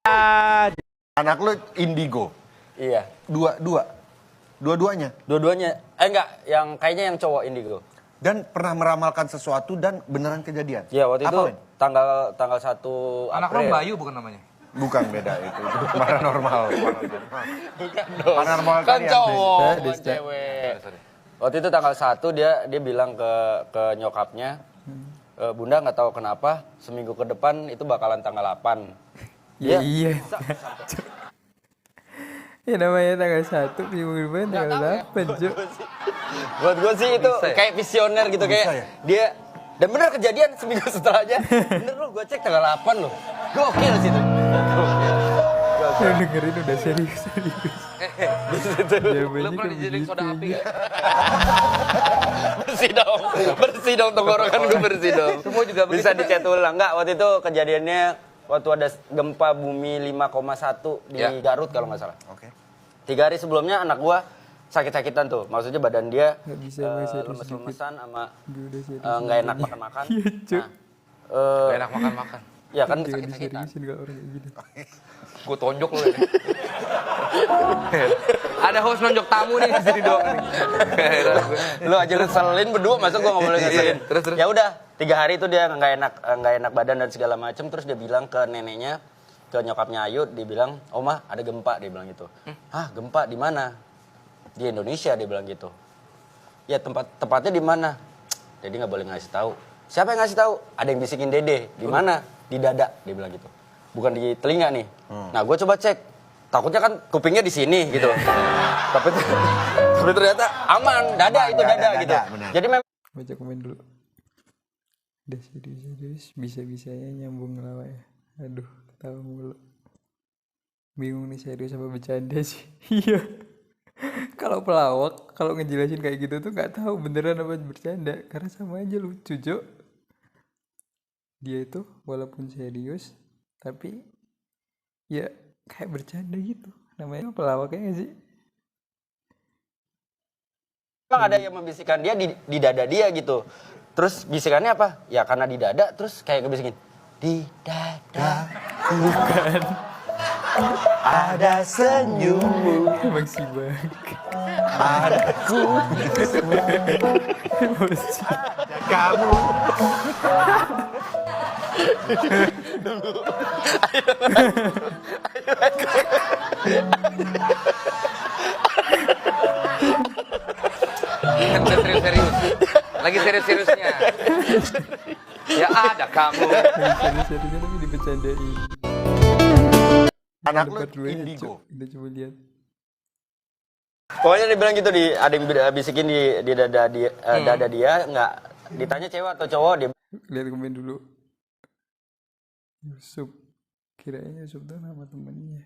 Anak lu indigo. Iya. Dua-duanya. Dua-duanya. Enggak, yang kayaknya yang cowok indigo. Dan pernah meramalkan sesuatu dan beneran kejadian. Iya, waktu itu Win? tanggal 1 Anak April. lo Bayu bukan namanya? Bukan, beda itu paranormal. Paranormal Kan kalian. cowok, bukan cewek. Waktu itu tanggal 1 dia bilang ke nyokapnya, Bunda nggak tahu kenapa seminggu ke depan itu bakalan tanggal 8. Iya. Ya namanya tanggal 1, minggu depan tanggal 8, Cuk. Buat gue sih itu kayak visioner gitu, kayak dia. Dan bener kejadian seminggu setelahnya. Bener loh, gue cek tanggal 8 loh. Gokil sih itu. Yang dengerin udah serius. Lo pernah dijadiin soda api gak? Bersih dong tenggorokan gue bersih dong. Semua juga begitu. Bisa dicat ulang. Enggak, waktu itu kejadiannya waktu ada gempa bumi 5,1 di Garut kalau nggak salah. Oke. 3 hari sebelumnya anak gua sakit-sakitan tuh. Maksudnya badan dia Nggak bisa serius lemes-lemesan sama Gue udah serius. nggak enak makan-makan. Iya, Cuk. Gak enak makan-makan. Ya kan Jangan sakit-sakitan. diseriusin kalau orang kayak gitu. Gue tonjok lo ya. Ada host nonjok tamu nih di sini doang nih. Lu aja ngeselin berdua, masa gua nggak boleh ngeselin. Terus. Ya udah, 3 hari itu dia nggak enak badan dan segala macem. Terus dia bilang ke neneknya, ke nyokapnya Ayu, dia bilang, Oma ada gempa, dia bilang gitu. Hah, gempa di mana? Di Indonesia, dia bilang gitu. Ya tepatnya di mana? Jadi nggak boleh ngasih tahu. Siapa yang ngasih tahu? Ada yang bisikin Dede. Di mana? Di dada, dia bilang gitu. Bukan di telinga nih. Nah, gue coba cek. Takutnya kan kupingnya di sini gitu. Tapi ternyata aman, dada itu dada gitu. Benar. Jadi memang Baca komen dulu. Udah serius. Bisa-bisanya nyambung ngelawak ya. Aduh, ketawa mulu. Bingung nih serius apa bercanda sih. Iya. Kalau pelawak, kalau ngejelasin kayak gitu tuh nggak tahu beneran apa bercanda. Karena sama aja lucu, Cuk. Dia itu walaupun serius, tapi ya kayak bercanda gitu. Namanya pelawaknya nggak sih? ada yang membisikkan dia di dada dia gitu. Terus bisikannya apa? Ya karena di dada, terus kayak ngebisikin di dada. Bukan. Ada senyummu. Emang si Bang. Padaku. Emosi. Kamu. Kan udah serius-serius. Lagi serius-seriusnya. Ya ada kamu. Serius-seriusnya tapi dibercandain. Anak lu Debat dulu ya, indigo. Cuk. Udah coba lihat. Pokoknya dia bilang gitu, ada yang bisikin di dada dia, dada dia, nggak ditanya cewek atau cowok, dia Lihat komen dulu. Yusuf. Kirain Yusuf tuh nama temennya.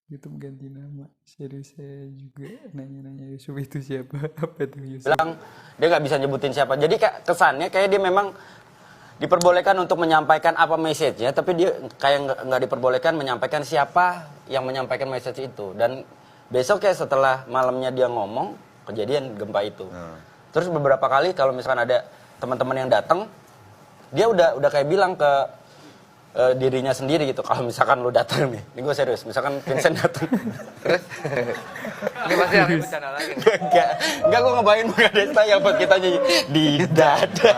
YouTube ganti nama. Serius saya juga nanya-nanya Yusuf itu siapa? Apa tuh Yusuf? bilang dia nggak bisa nyebutin siapa. Jadi kesannya kayak dia memang diperbolehkan untuk menyampaikan apa message-nya, tapi dia kayak nggak diperbolehkan menyampaikan siapa yang menyampaikan message itu. Dan besok ya setelah malamnya dia ngomong, kejadian gempa itu. Terus beberapa kali kalau misalkan ada teman-teman yang datang, dia udah kayak bilang ke dirinya sendiri gitu. Kalau misalkan lu datang nih, ini gue serius. Misalkan Vincent datang, Terus? Ini pasti akan bercanda lagi. enggak gue ngebayangin Bang Desta yang pas kita nyanyi di dada.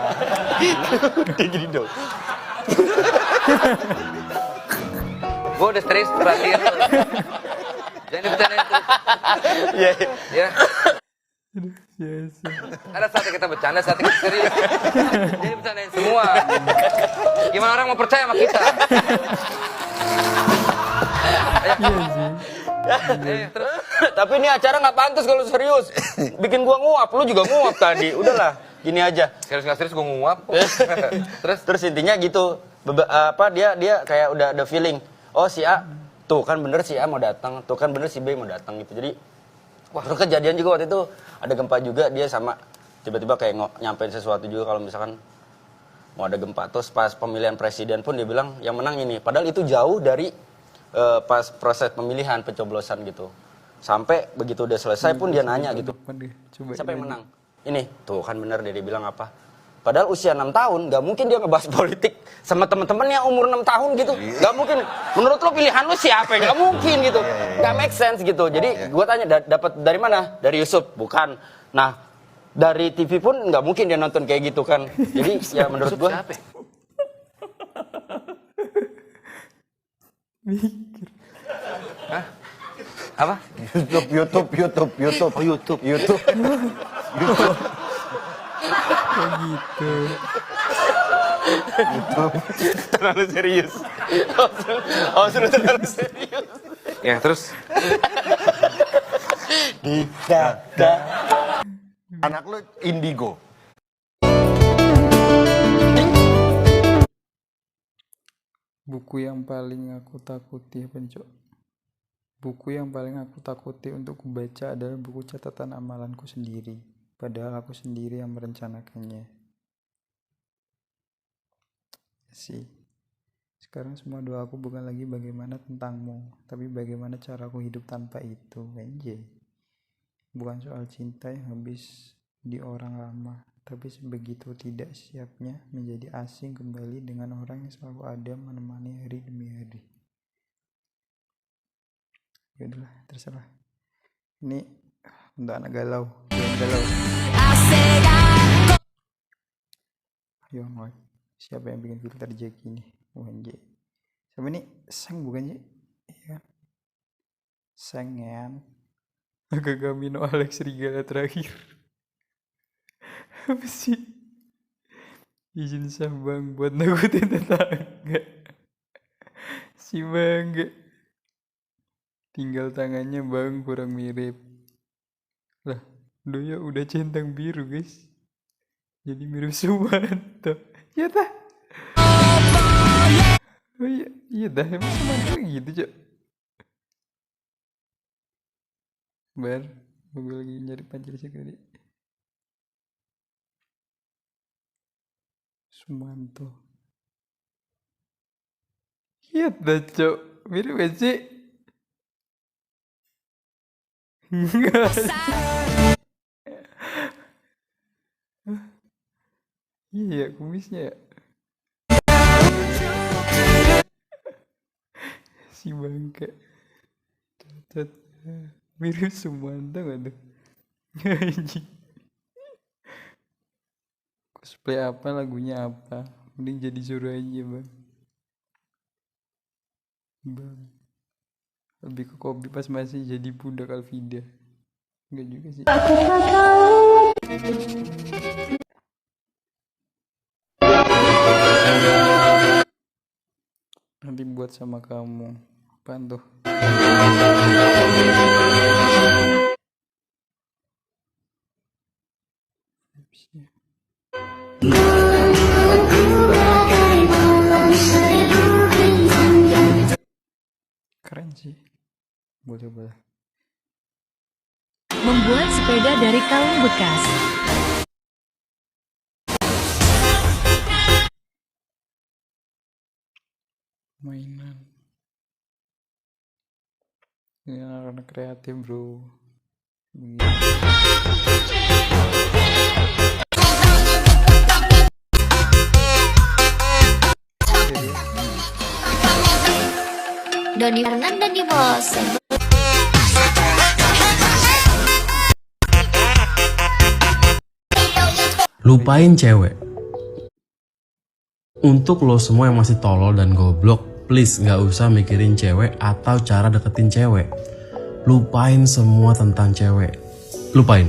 Kayak gini dong. Gue udah stres perhatiin lo. Jangan dibercandain terus. Iya. Ya. Yes. Ada saatnya kita bercanda, saatnya kita serius. Jadi bercandain semua. Gimana orang mau percaya sama kita? Iya sih. Terus Tapi ini acara nggak pantas kalau serius. Bikin gua nguap, lu juga nguap tadi. Udahlah, gini aja. serius nggak serius gue nguap. Terus intinya gitu. Dia kayak udah ada feeling. Oh si A, tuh kan bener si A mau datang, tuh kan bener si B mau datang gitu. Jadi terus kejadian juga waktu itu ada gempa juga, dia sama tiba-tiba kayak nyampein sesuatu juga kalau misalkan mau ada gempa. Terus pas pemilihan presiden pun dia bilang yang menang ini. Padahal itu jauh dari pas proses pemilihan pencoblosan gitu. Sampai begitu udah selesai pun dia nanya gitu. Coba Siapa yang menang? Ini, tuh kan bener dia bilang apa? Padahal usia 6 tahun, nggak mungkin dia ngebahas politik sama temen-temennya umur 6 tahun gitu. Nggak mungkin. Menurut lo pilihan lo siapa? Nggak mungkin gitu. Nggak make sense gitu. Jadi gue tanya, dapat dari mana? Dari Yusuf? Bukan. Nah, dari TV pun nggak mungkin dia nonton kayak gitu kan. Jadi ya menurut gue. Siapa? Mikir. Hah? Apa? YouTube. Oh, YouTube. YouTube. Kayak gitu. Terlalu serius. Oh, sudah terlalu serius. Ya, terus Anak lu indigo. Buku yang paling aku takuti apa nih, Cok? Buku yang paling aku takuti untuk kubaca adalah buku catatan amalanku sendiri. Padahal aku sendiri yang merencanakannya. Sih. Sekarang semua doaku bukan lagi bagaimana tentangmu, tapi bagaimana cara aku hidup tanpa itu. Anjay. Bukan soal cinta yang habis di orang lama, tapi sebegitu tidak siapnya menjadi asing kembali dengan orang yang selalu ada menemani hari demi hari. Yaudahlah, terserah. Ini untuk anak galau, jangan galau. Ayo, Noy. Siapa yang bikin filter Jack ini? Anjay. Sama ini Seng bukan sih? Iya. Sengen. Agak Gamino Alex Rigala terakhir. Apa sih? Izin sah bang buat nakutin tetangga. Si bangga. Tinggal tangannya bang kurang mirip. Lah, Doya udah centang biru guys. Jadi mirip Sumanto. Ya tah. Oh iya, iya dah emang Sumanto gitu Cok. Bar, gue lagi nyari pacar sekali. Sumanto. Iya dah Cok, mirip gak sih? Enggak. Iya, kumisnya ya. Si bangka. Cacat. Mirip Sumanto gak tuh? Anjing. Cosplay apa, lagunya apa? Mending jadi suruh aja bang. Bang. Lebih ke Kobi pas masih jadi budak Alvida. Enggak juga sih. Nanti buat sama kamu. Apaan tuh? Keren sih. Boleh. Membuat sepeda dari kaleng bekas. Mainan. Ini anak-anak kreatif bro. Begini. Doni Fernanda di bos. Lupain cewek. Untuk lo semua yang masih tolol dan goblok, please gak usah mikirin cewek atau cara deketin cewek. Lupain semua tentang cewek. Lupain.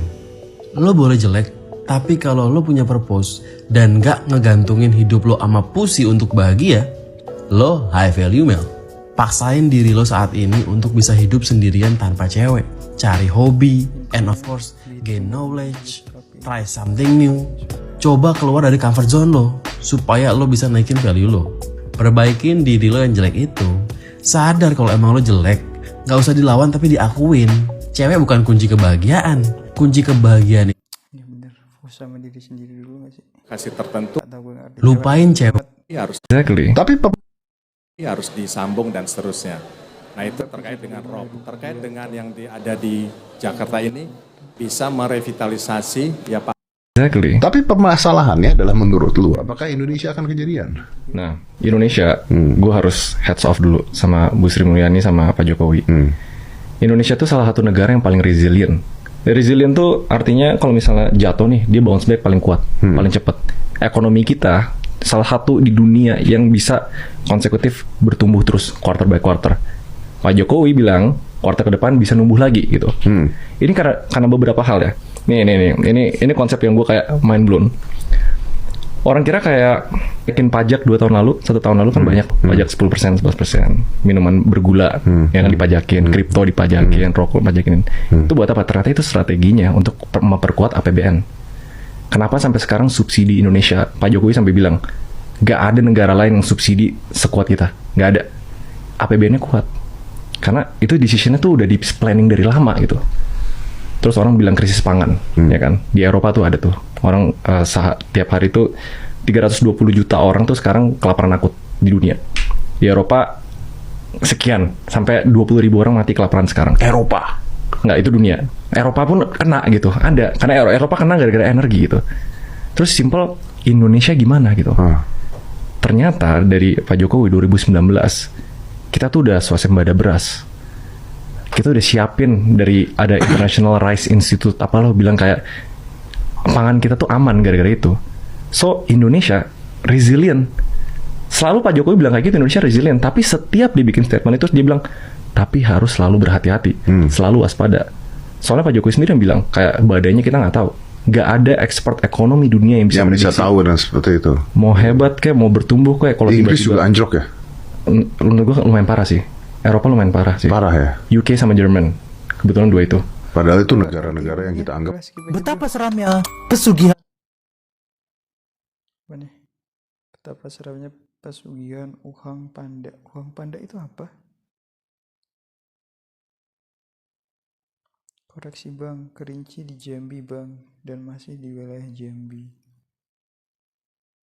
Lo boleh jelek, tapi kalau lo punya purpose dan gak ngegantungin hidup lo sama pussy untuk bahagia, lo high value male. Paksain diri lo saat ini untuk bisa hidup sendirian tanpa cewek. Cari hobi, and of course, gain knowledge. Try something new. Coba keluar dari comfort zone lo, supaya lo bisa naikin value lo. Perbaikin diri lo yang jelek itu. Sadar kalau emang lo jelek, gak usah dilawan tapi diakuin. Cewek bukan kunci kebahagiaan. Kunci kebahagiaan Ya bener, fokus sama diri sendiri dulu gak sih? kasih tertentu Atau gue ngerti. lupain cewek. harus harus disambung dan seterusnya. Nah itu terkait dengan Rob, terkait dengan yang ada di Jakarta ini bisa merevitalisasi ya Pak. Exactly. Tapi permasalahannya adalah menurut lu, apakah Indonesia akan kejadian? Nah, Indonesia, gue harus heads off dulu sama Bu Sri Mulyani sama Pak Jokowi. Indonesia tuh salah satu negara yang paling resilient. Resilient tuh artinya kalau misalnya jatuh nih, dia bounce back paling kuat, paling cepat. Ekonomi kita salah satu di dunia yang bisa konsekutif bertumbuh terus quarter by quarter. Pak Jokowi bilang quarter ke depan bisa numbuh lagi gitu. Ini karena beberapa hal ya. Ini konsep yang gue kayak mind blown. Orang kira kayak bikin pajak 1 tahun lalu kan banyak pajak 10%, 11%, minuman bergula yang dipajakin, kripto dipajakin, rokok dipajakin. Itu buat apa? Ternyata itu strateginya untuk memperkuat APBN. Kenapa sampai sekarang subsidi Indonesia, Pak Jokowi sampai bilang gak ada negara lain yang subsidi sekuat kita, gak ada. APBN-nya kuat. Karena itu decision-nya tuh udah di planning dari lama gitu. Terus orang bilang krisis pangan, ya kan? Di Eropa tuh ada tuh. Orang tiap hari tuh 320 juta orang tuh sekarang kelaparan akut di dunia. Di Eropa sekian, sampai 20 ribu orang mati kelaparan sekarang. Eropa. Nggak, itu dunia. Eropa pun kena gitu. Ada. Karena Eropa kena gara-gara energi gitu. Terus simple, Indonesia gimana gitu. Ternyata dari Pak Jokowi 2019, kita tuh udah swasembada beras. Kita udah siapin dari ada International Rice Institute apa lo bilang kayak pangan kita tuh aman gara-gara itu. So Indonesia resilient. Selalu Pak Jokowi bilang kayak gitu, Indonesia resilient. Tapi setiap dia bikin statement itu dia bilang tapi harus selalu berhati-hati, selalu waspada. Soalnya Pak Jokowi sendiri yang bilang kayak badainya kita nggak tahu. Gak ada expert ekonomi dunia yang bisa tahu dan seperti itu. Mau hebat kayak mau bertumbuh kayak kalau Inggris juga anjlok ya. Menurut gue lumayan parah sih. Eropa lumayan parah sih. Parah ya. UK sama Jerman. Kebetulan dua itu. Padahal itu negara-negara yang kita anggap. Betapa seramnya pesugihan. Betapa seramnya pesugihan Uhang Panda. Uhang Panda itu apa? Koreksi bang, Kerinci di Jambi bang, dan masih di wilayah Jambi.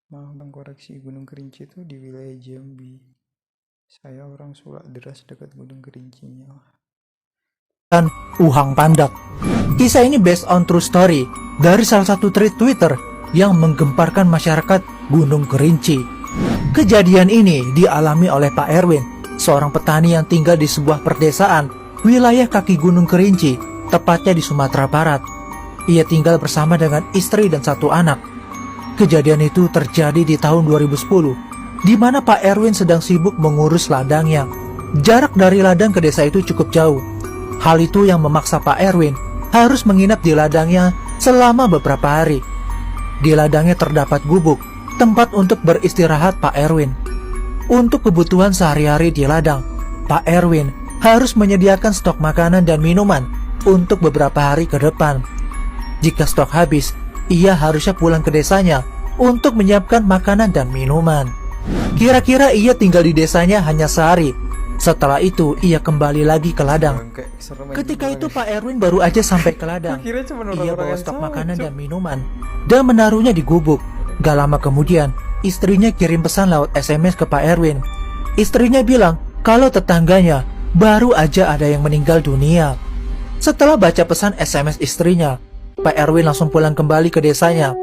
Maaf bang, koreksi, Gunung Kerinci itu di wilayah Jambi. Saya orang Sulak Deras dekat Gunung Kerincinya. Dan Uhang Pandak. Kisah ini based on true story dari salah satu tweet Twitter yang menggemparkan masyarakat Gunung Kerinci. Kejadian ini dialami oleh Pak Erwin, seorang petani yang tinggal di sebuah perdesaan wilayah kaki Gunung Kerinci, tepatnya di Sumatera Barat. Ia tinggal bersama dengan istri dan 1 anak. Kejadian itu terjadi di tahun 2010, di mana Pak Erwin sedang sibuk mengurus ladangnya. Jarak dari ladang ke desa itu cukup jauh. Hal itu yang memaksa Pak Erwin harus menginap di ladangnya selama beberapa hari. Di ladangnya terdapat gubuk, tempat untuk beristirahat Pak Erwin. Untuk kebutuhan sehari-hari di ladang, Pak Erwin harus menyediakan stok makanan dan minuman untuk beberapa hari ke depan. Jika stok habis, ia harusnya pulang ke desanya untuk menyiapkan makanan dan minuman. Kira-kira ia tinggal di desanya hanya sehari. Setelah itu ia kembali lagi ke ladang. Ketika itu Pak Erwin baru aja sampai ke ladang. Ia bawa stok makanan dan minuman dan menaruhnya di gubuk. Gak lama kemudian istrinya kirim pesan lewat SMS ke Pak Erwin. Istrinya bilang kalau tetangganya baru aja ada yang meninggal dunia. Setelah baca pesan SMS istrinya, Pak Erwin langsung pulang kembali ke desanya.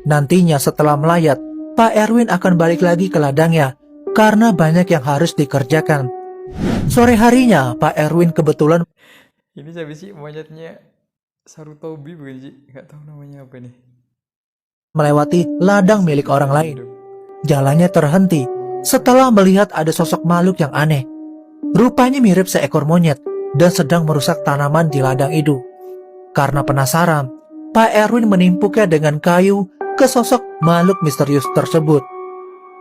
Nantinya setelah melayat, Pak Erwin akan balik lagi ke ladangnya karena banyak yang harus dikerjakan. Sore harinya, Pak Erwin kebetulan Ini siapa sih monyetnya? Sarutobi bukan sih? Gak tahu namanya apa nih. melewati ladang milik orang lain. Jalannya terhenti setelah melihat ada sosok makhluk yang aneh. Rupanya mirip seekor monyet dan sedang merusak tanaman di ladang itu. Karena penasaran, Pak Erwin menimpuknya dengan kayu ke sosok makhluk misterius tersebut.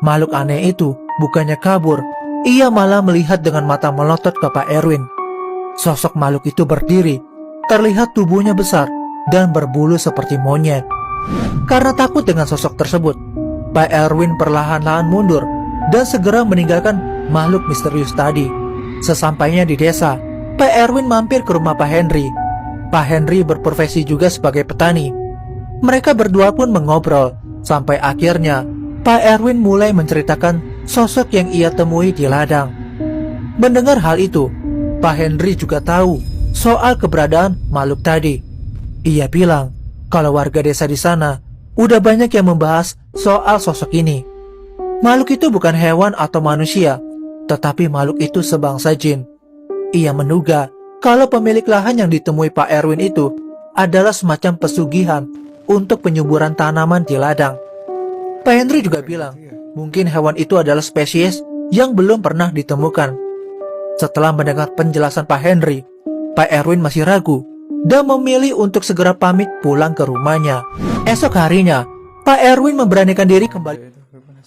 Makhluk aneh itu bukannya kabur, ia malah melihat dengan mata melotot ke Pak Erwin. Sosok makhluk itu berdiri, terlihat tubuhnya besar dan berbulu seperti monyet. Karena takut dengan sosok tersebut, Pak Erwin perlahan-lahan mundur dan segera meninggalkan makhluk misterius tadi. Sesampainya di desa, Pak Erwin mampir ke rumah Pak Henry. Pak Henry berprofesi juga sebagai petani. Mereka berdua pun mengobrol, sampai akhirnya Pak Erwin mulai menceritakan sosok yang ia temui di ladang. Mendengar hal itu, Pak Henry juga tahu soal keberadaan makhluk tadi. Ia bilang kalau warga desa di sana udah banyak yang membahas soal sosok ini. Makhluk itu bukan hewan atau manusia, tetapi makhluk itu sebangsa jin. Ia menduga kalau pemilik lahan yang ditemui Pak Erwin itu adalah semacam pesugihan untuk penyuburan tanaman di ladang. Pak Henry juga bilang, mungkin hewan itu adalah spesies yang belum pernah ditemukan. Setelah mendengar penjelasan Pak Henry, Pak Erwin masih ragu dan memilih untuk segera pamit pulang ke rumahnya. Esok harinya, Pak Erwin memberanikan diri kembali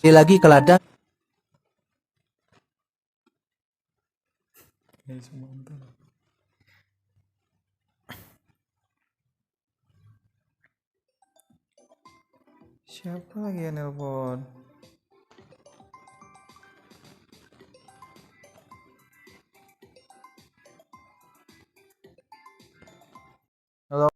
lagi ke ladang. Siapa lagi yang nelpon? Halo.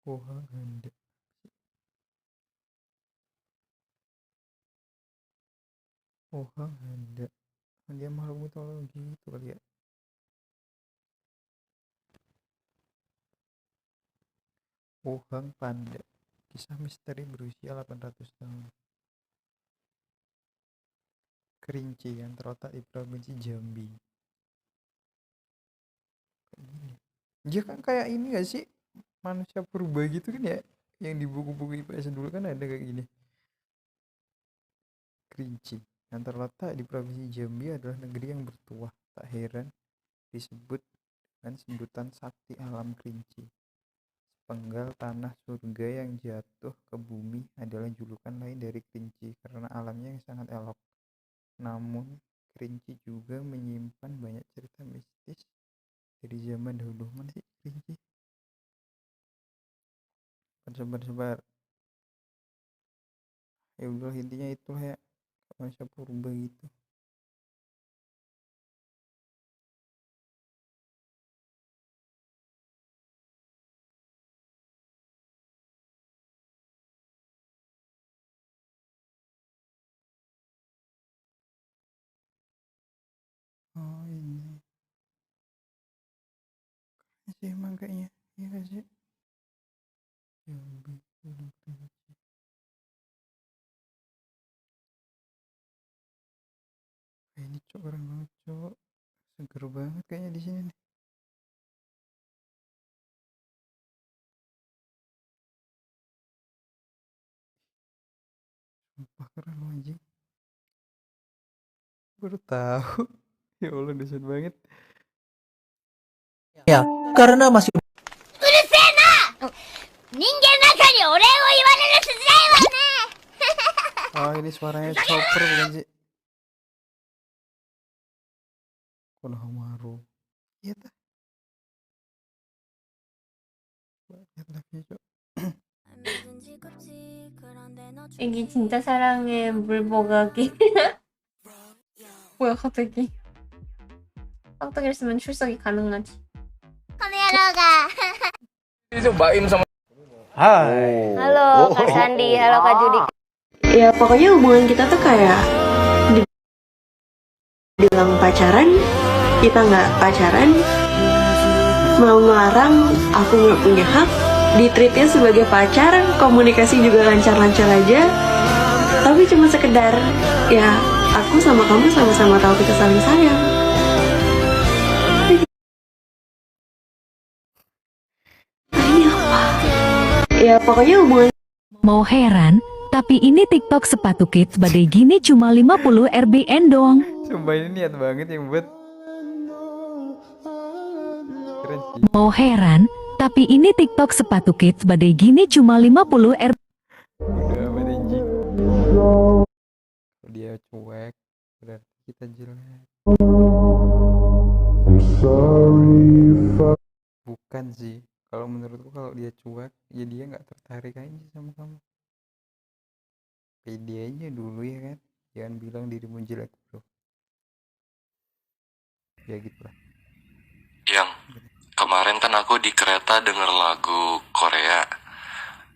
Oh, ada. Oh, ada. Dia makhluk mitologi itu kali ya. Ohang Panda. Kisah misteri berusia 800 tahun. Kerinci yang terletak di provinsi Jambi. Dia kan kayak ini gak sih? Manusia purba gitu kan ya? Yang di buku-buku IPS dulu kan ada kayak gini. Kerinci yang terletak di provinsi Jambi adalah negeri yang bertuah. Tak heran disebut dengan sebutan sakti alam Kerinci. Penggal tanah surga yang jatuh ke bumi adalah julukan lain dari Kerinci karena alamnya yang sangat elok. Namun, Kerinci juga menyimpan banyak cerita mistis dari zaman dahulu. Mana sih Kerinci? Sebar-sebar. Ya udah, intinya itu ya, manusia purba gitu. Oh ini sih emang kayaknya, iya gak sih? Jambi, Gunung Kerinci. Ini cok, keren banget cok, seger banget kayaknya di sini nih. Sumpah keren loh anjing. Baru tahu. Ya Allah, dahsyat banget. Ya, karena masih Oh, ini suaranya Chopper bukan sih? Konohamaru. Iya tah. Banyak lagi cok. 애기 진짜 사랑해 물보가기. 뭐야 갑자기? 깜빡이를 쓰면 출석이 가능하지. Itu Baim sama Hai. Halo Kak Sandi, halo Kak Judi. Ya pokoknya hubungan kita tuh kayak bilang pacaran, kita nggak pacaran, mau ngelarang, aku nggak punya hak, ditreatnya sebagai pacar, komunikasi juga lancar-lancar aja, tapi cuma sekedar ya aku sama kamu sama-sama tahu kita saling sayang. Nah ini apa? Ya pokoknya hubungan. Mau heran, tapi ini TikTok sepatu kids badai gini cuma 50 RBN doang. Sumpah ini niat banget yang buat. Keren sih. Mau heran, tapi ini TikTok sepatu kids badai gini cuma 50 RBN. Udah amat anjing. Kalau dia cuek, berarti kita jelek. Bukan sih. Kalau menurutku kalau dia cuek, ya dia nggak tertarik aja sama kamu. Pede aja dulu ya kan. Jangan bilang dirimu jelek bro. Ya gitu lah. Yang kemarin kan aku di kereta denger lagu Korea.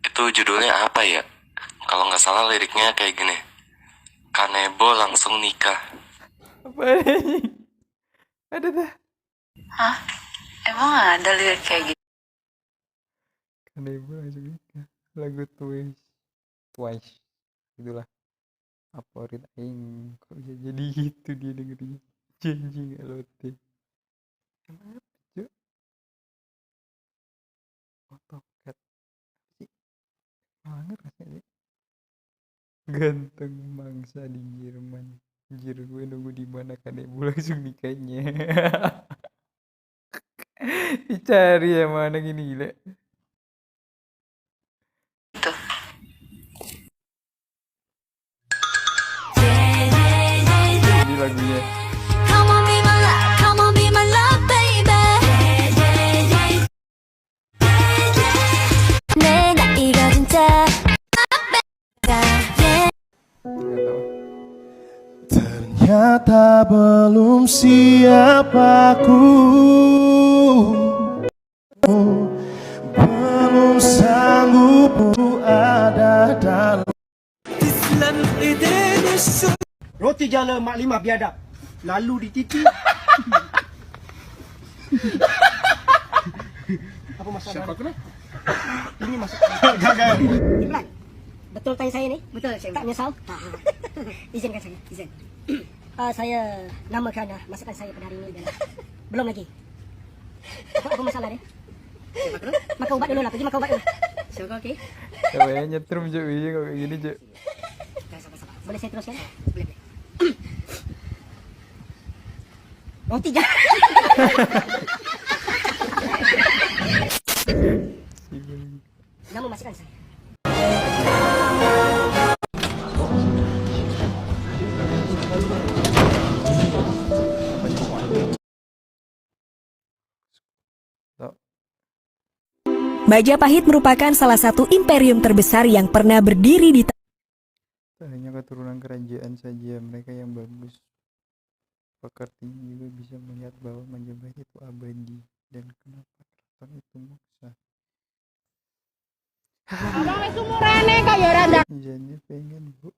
Itu judulnya apa ya? Kalau nggak salah liriknya kayak gini. Kanebo langsung nikah. Apa ini? Ada dah. Hah? Emang ada lirik kayak gitu? Kanebo langsung nikah. Lagu Twice. Itulah favorit aing. Kok bisa jadi gitu dia dengernya. Janji gak lote. Kenapa Cuk? Otokat sih banget rasanya. Ganteng mangsa di Jerman. Anjir gue nunggu di mana Kanebo langsung nikahnya. Dicari ya mana gini gila. Ini lagunya. Come on be my love, come on be my love, baby. 내 나이가 진짜 Ternyata belum siap aku, belum sanggup ada dalam. Roti jala Mak Limah biadab. Lalu di titi. Apa masalah? Siapa kena? Ini masalah. Gagal. Imran, betul tanya saya ni? Betul, saya tak menyesal. Izinkan saya, izin. Saya namakan masakan saya pada hari ini dan belum lagi. Apa masalah dia? Makan ubat dulu lah, pergi makan ubat dulu. Syukur okey. Ceweknya nyetrum Cuk, iya kok kayak gini Cuk. Boleh saya teruskan? Boleh. Roti jangan. Nama masakan saya. Majapahit merupakan salah satu imperium terbesar yang pernah berdiri di Tak hanya keturunan kerajaan saja mereka yang bagus. Pekertinya juga bisa melihat bahwa Majapahit itu abadi dan kenapa keraton itu moksa. Abang wis umurane kaya ora ndak. Jadi pengen Bu.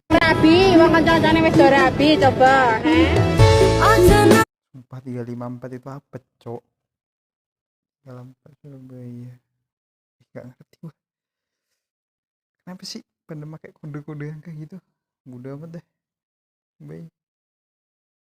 Rabi, wong kanca-kancane wis do rabi coba, Sumpah 354 itu apa, Cok? 354 Surabaya. Gak ngerti gua. Kenapa sih pada pakai kode-kode yang kayak gitu? Mudah amat deh. Baik.